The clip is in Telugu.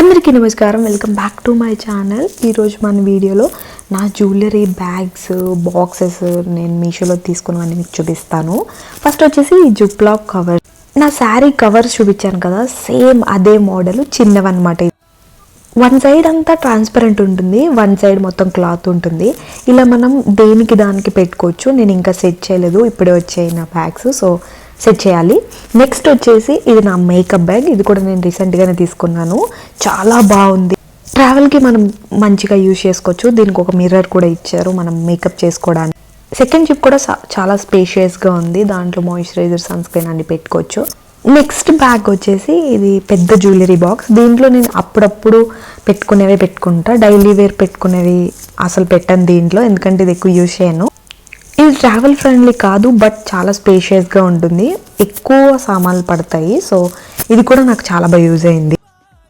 అందరికీ నమస్కారం, welcome back to my channel. ఈరోజు మన వీడియోలో నా జ్యువెలరీ బ్యాగ్స్ బాక్సెస్ నేను మీషోలో తీసుకున్నవన్నీ మీకు చూపిస్తాను. ఫస్ట్ వచ్చేసి ఈ జిప్లాక్ కవర్, నా శారీ కవర్స్ చూపించాను కదా, సేమ్ అదే మోడల్ చిన్నవన్నమాట. వన్ సైడ్ అంతా ట్రాన్స్పరెంట్ ఉంటుంది, వన్ సైడ్ మొత్తం క్లాత్ ఉంటుంది. ఇలా మనం దేనికి దానికి పెట్టుకోవచ్చు. నేను ఇంకా సెట్ చేయలేదు, ఇప్పుడే వచ్చాయి నా బ్యాగ్స్, సో సెట్ చేయాలి. నెక్స్ట్ వచ్చేసి ఇది నా మేకప్ బ్యాగ్. ఇది కూడా నేను రీసెంట్గానే తీసుకున్నాను, చాలా బాగుంది. ట్రావెల్కి మనం మంచిగా యూజ్ చేసుకోవచ్చు. దీనికి ఒక మిర్రర్ కూడా ఇచ్చారు మనం మేకప్ చేసుకోవడానికి. సెకండ్ జిప్ కూడా చాలా స్పేషియస్గా ఉంది, దాంట్లో మాయిశ్చరైజర్, సన్ స్క్రీన్ అన్ని పెట్టుకోవచ్చు. నెక్స్ట్ బ్యాగ్ వచ్చేసి ఇది పెద్ద జ్యువెలరీ బాక్స్. దీంట్లో నేను అప్పుడప్పుడు పెట్టుకునేవే పెట్టుకుంటా, డైలీ వేర్ పెట్టుకునేవి అసలు పెట్టను దీంట్లో, ఎందుకంటే ఇది ఎక్కువ యూజ్ చేయను. ఇది ట్రావెల్ ఫ్రెండ్లీ కాదు, బట్ చాలా స్పేషియస్గా ఉంటుంది, ఎక్కువ సామాన్లు పడతాయి. సో ఇది కూడా నాకు చాలా బాగా యూజ్ అయింది.